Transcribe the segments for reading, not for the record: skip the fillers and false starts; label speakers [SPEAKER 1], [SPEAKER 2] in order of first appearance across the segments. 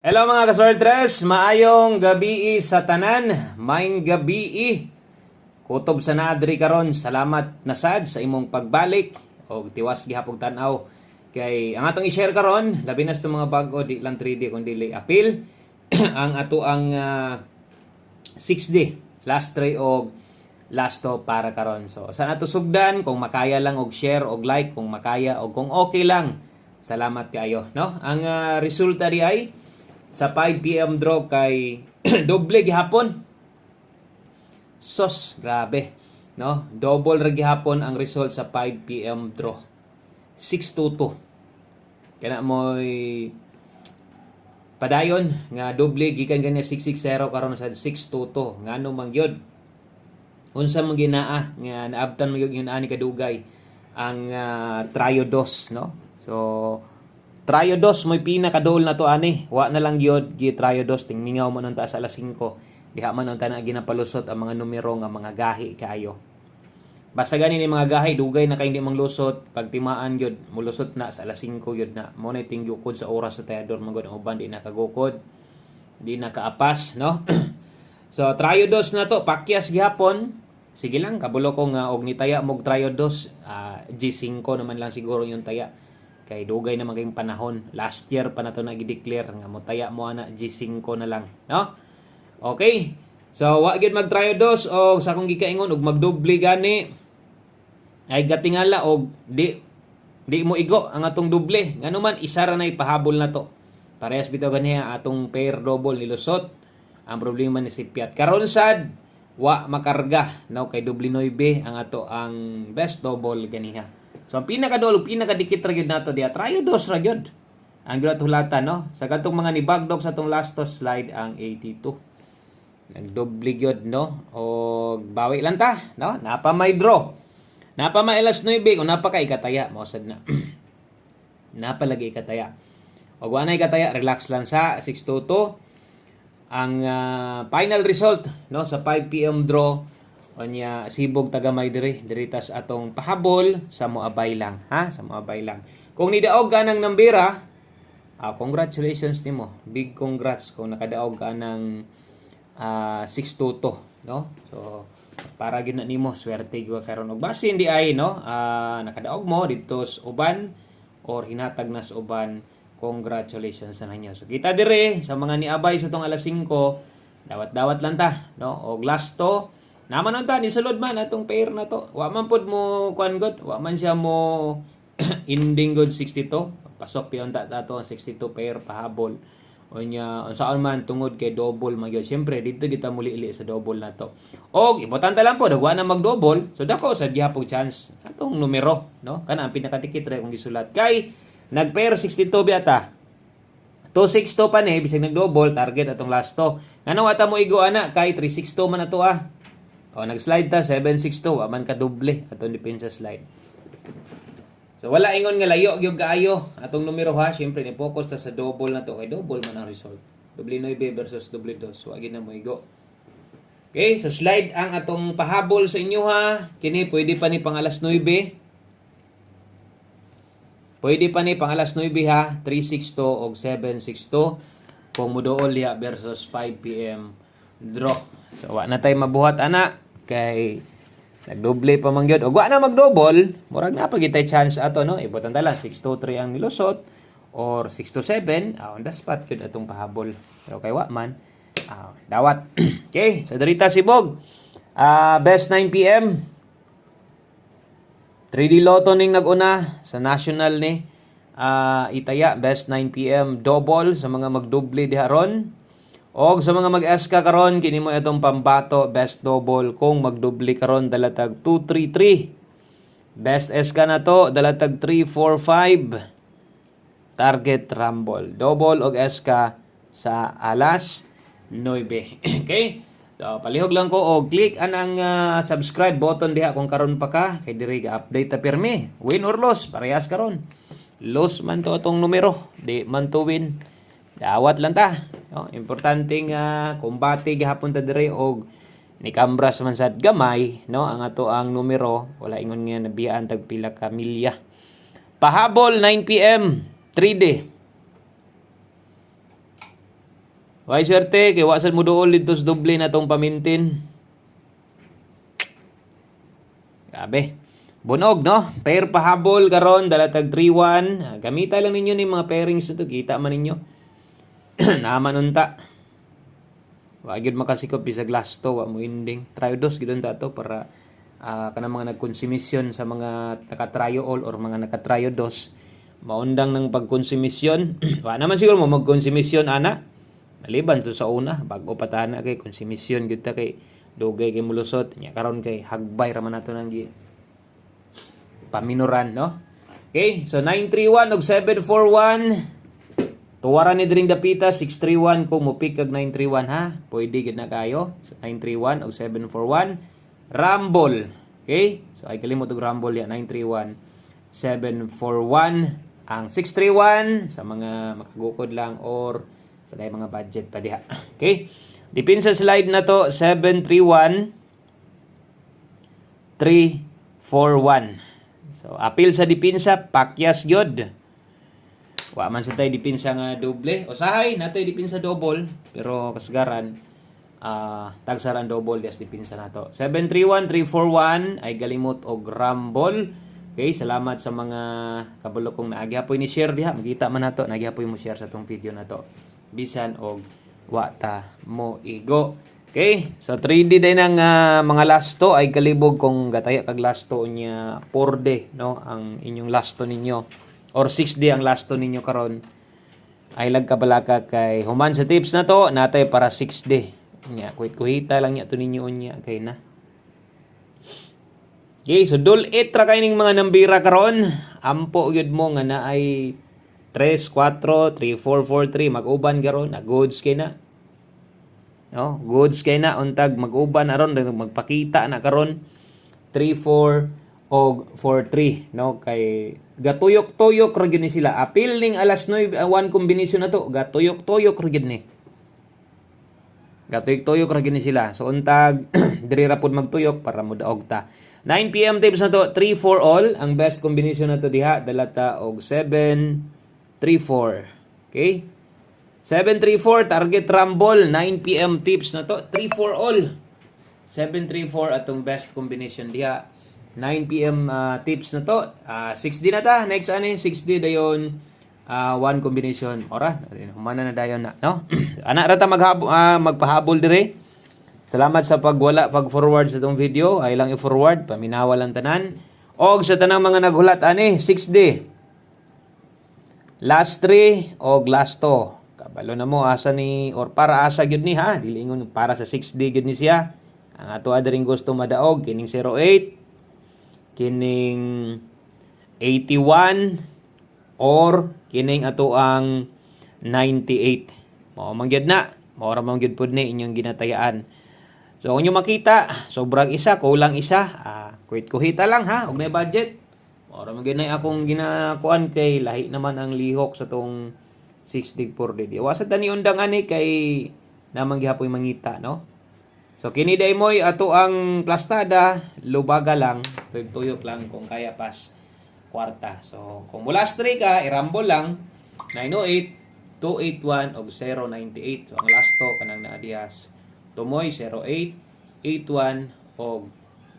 [SPEAKER 1] Hello mga kasortres, maayong gabi sa tanan, maing gabi kutob sa naadri karon. Salamat na sad sa imong pagbalik o tiwas gihapon tan-aw. Kay ang atong i-share karon, labi na sa mga bag-o di lang 3D kundi appeal ang ato ang 6D last try og last to para karon. So sa nato sugdan kung makaya lang og share og like kung makaya og kung okay lang. Salamat kayo, no? Ang resulta di ay sa 5 PM draw kay doble gihapon. Sos, grabe, no? Double ra gihapon ang result sa 5 PM draw. 622. Kana moy padayon nga doble gikan kanya 660 karon sa 622. Ngano man gyud? Unsa man ginaa nga naabtan man gyud yun ani kadugay ang trio dos, no? So trio dos mo'y pinakadol na to ani. Wa na lang gyud gi trio dos ting mingaw mo nung taas alas 5. Diha man nung na ginapalusot ang mga numero nga mga gahi kaayo. Basta gani ni mga gahi dugay na kay hindi manglusot pag timaan gyud mulusot na sa alas 5 gyud na. Mo na ting gukod sa oras sa tayador man gyud ang uban di nakagukod. Di nakaapas, no? So trio dos na to pakyas gihapon. Sige lang kabulo ko nga og nitaya mog trio dos G5 naman lang siguro yung taya. Kay dugay na maging panahon. Last year pa na ito nag-declare nga mutaya mo ana G5 na lang, no? Okay. So wa gyud mag-try dos o sa akong gikaingon og magdoble gani ay gatingala og di mo igo ang atong doble. Ngano man isa ra nay pahabol na to. Parehas bitaw ganiya atong pair double nilusot. Ang problema ni si Piat karon sad wa makarga, no? Kay doble 9 ang ato ang best double ganiha. So, ang pinakadolo, pinakadikit ra gyud nato diya. Trio dos ra gyud. Ang gyud hulatan, no? Sa katong mga nibagdog sa tong last to slide ang 82. Nagdoble gyud, no? O bawi lang ta, no? Napa may draw. Napa may alas 9 o napa kay kataya, mosad na. Napa lagi kataya. Og wa nay kataya, relax lang sa 622. Ang final result, no, sa 5 PM draw onya sibog tagamay diritas atong pahabol sa moabay lang, ha, sa moabay lang. Kung nidaog ka ng nambira, congratulations nimo, big congrats kung nakadaog ka ng 622, no? So para gyud na nimo swerte gyud karon og base hindi ay, no, nakadaog mo dito sa uban or hinatag na sa uban, congratulations sa inyo. So kita dire sa mga niabay sa tong alas 5, dawat-dawat lang ta, no, og last to naman ang tani sulod man atong pair na to. Wa man pod mo kuan god, wa man siya mo ending god 62. Pasok piyon ta ato ang 62 pair pahabol. Onya unsaon man tungod kay double magyud. Syempre dito kita muli-ili sa double na to. Og importante lang po wa na mag-double. So dako sa gihapon chance atong numero, no? Kana ang pinakatikit ra kung gisulat. Kay nag-pair 62 biata. 262 pa ni bisag nag-double target atong last to. Ngano ata mo igo ana kay 362 man ato O, nag-slide ta, 762. Aman ka doble. Atong dipin sa slide. So, wala ingon nga layo. Yung kaayo. Atong numero ha. Siyempre, ni-focus ta sa double na to. Kay double man ang result. Doble 9 versus doble 2. So, agin na mo igo. Okay, so slide ang atong pahabol sa inyo ha. Kini, pwede pa ni pang alas 9. Pwede pa ni pang alas 9 ha. 362 o 762. Kung mudool ya versus 5 PM draw. So, wa na tayo mabuhat anak. Kay nagdoble pa man gyud. Og wa na magdouble, murag na pa gitay chance ato, no? Ibutan ta lang 623 ang nilusot or 627, on the spot gyud atong pahabol. Pero kay wa man, dawat. Okay, sa Darita Sibog. Best 9 PM. 3D Lotto ning naguna sa national ni. Itaya best 9 PM double sa mga magdoble diha ron. Og sa mga mag-SK karon kini mo itong pambato best double kung magdoble karon dalatag 233. Best SK na to dalatag 345. Target rumble. Double og SK sa alas 9. Okay? So palihog lang ko og click anang subscribe button diha kung karon pa ka kay diri ga-update ta pirmi. Win or loss parehas karon. Loss man to atong numero, di man to win. Dawat lang ta, no? Importante nga kumbate gihapon ta dire og ni kambras man sad gamay, no? Ang ato ang numero wala ingon nga nabiyaan tag pila ka milya. Pahabol 9 PM 3D. Way swerte kay wasan mo duol dito sa doble na tong pamintin. Grabe. Bunog, no? Pair pahabol karon dalatag 3-1. Gamita lang ninyo ni mga pairings na to. Kita man ninyo. Naman unta. Wa gyud makasikop bisag last to, wa mo ending. Try dos gidon ta to para kanang mga nagkonsumisyon sa mga naka-tryo all or mga naka-tryo dos. Maundang ng pagkonsumisyon. Wa naman siguro mo magkonsumisyon ana. Maliban to sa una, bago patana kay konsumisyon gyud ta kay dugay kay mulusot nya karon kay hagbay ra man nato nang paminoran, no? Okay, so 931 og 741. Tuwara ni dring dapita 631 kung mo pick kag 931 ha. Pwede gid na kayo. So 931 og 741. Rumble. Okay? So ay kalimot og Rumble ya 931 741 ang 631 sa mga makagukod lang or sa mga budget pa diha. Okay? Dipin sa slide na to 731 341. So, apil sa dipinsa, pakyas gyud. Wa man sa tay dipinsa nga doble. Usahay natay dipinsa double, pero kasagaran tagsaran double des dipinsa nato. 731 341 ay galimot og Rumble. Okay, salamat sa mga kabalo kong naagyapoy ni share diha. Makita man nato naagyapoy mo share sa tong video nato. Bisan og wa ta mo igo. Okay, so 3D din ang mga lasto ay kalibog kung gataya kag lasto nya 4D, no? Ang inyong lasto ninyo or 6D ang lasto ninyo karon ay lagkabalaka kay human sa tips na to natay para 6D. Nya kuhita lang nya to ninyo unya kay na. Okay, so dul it ra kay ning mga nambira karon. Ampo gyud mo nga naay 3 4 3 4 4 3 mag-uban karon, na goods kay na. No, goods kay na untag mag-uban aron magpakita na karon 3-4 og 4-3, no? Kay gatuyok-tuyok ra gyud ni sila. Apil ning alas 9 one combination na to, gatuyok-tuyok ra gyud ni. Gatuyok-tuyok ra gyud ni sila. So untag diri ra pud magtuyok para modaog ta. 9 PM tips na to, 3-4 all. Ang best combination na to diha dalata og 7-3-4. Okay? 734 target Rumble. 9 PM tips na to, 3-4 all. 734 atong best combination diha. 9 PM tips na to. 6D na ta. Next ani 6D dayon one combination. Ora, humana na dayon na, no? Ana ra ta magpahabol dire. Salamat sa pag-forward sa tong video. Ay lang i-forward paminawa lang tanan. Og sa tanang mga naghulat ani 6D. Last 3 og last 2. Kabalo na mo asa ni or para asa gyud ni ha, dili ingon para sa 6D gyud ni siya. Ang ato adring gusto madaog kining 08, kining 81 or kining ato ang 98. Mao man gyud na, mao ra man gyud pud ni inyong ginatayaan. So kung nyo makita, sobrang isa, kulang isa, kuhit-kuhita lang ha, og may budget. Mao ra man gyud na akong ginakuan kay lahi naman ang lihok sa tong 6 dig 4 day. Wasa tani undang ani kay namang gihapoy mangita, no? So kini day moy ato ang plastada, lubaga lang, tuyok lang kung kaya pas kwarta. So kung mula 3 ka, i-rumble lang 908, 281 og 098. So ang last to kanang naa dihas tumoy 08, 81 og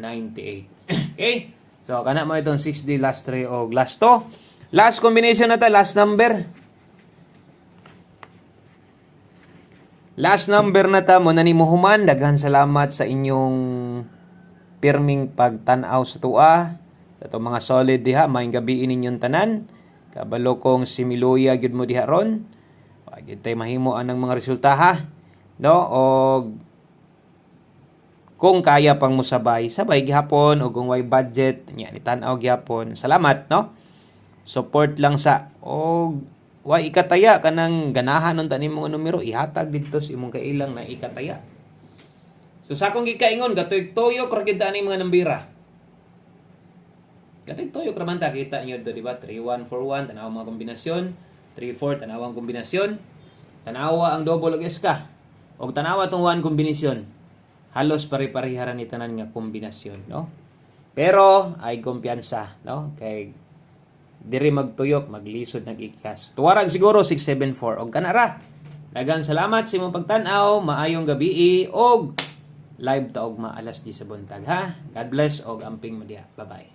[SPEAKER 1] 98. Okay? So kana mo itong 6D last 3 og last to. Last combination na ta, last number. Last number na ta mo na ni Muhuman. Daghan salamat sa inyong pirming pagtan-aw sa tua. Sa mga solid diha, maayong gabi ninyong tanan. Kabalo kong similuya gyud mo diha ron. Wa gyud tay mahimo anang mga resulta ha. No, og kung kaya pang musabay, sabay gihapon o kung way budget, nya ni tan-aw gihapon. Salamat, no? Support lang sa og way ikataya kanang ganahan nun tanim mga numero ihatag dito sa imong kailang na ikataya. So sa akong gikaingon gatoy-toyo ra gyud ani mga nambira. Gatoy-toyo ra man ta kita niyo do di ba 3141 tanawa mga kombinasyon, 34 tanawa ang kombinasyon, tanawa ang double og SK. Og tanawa tong one kombinasyon. Halos pare-pareha ni tanan nga kombinasyon, no? Pero ay kumpiyansa, no? Kay diri magtuyok, maglisod nag ikyas. Tuwarag siguro 674 og kanara. Daghang salamat sa imong pagtan-aw, maayong gabi og live ta og maalas 10 sa buntag ha. God bless og amping media. Bye-bye.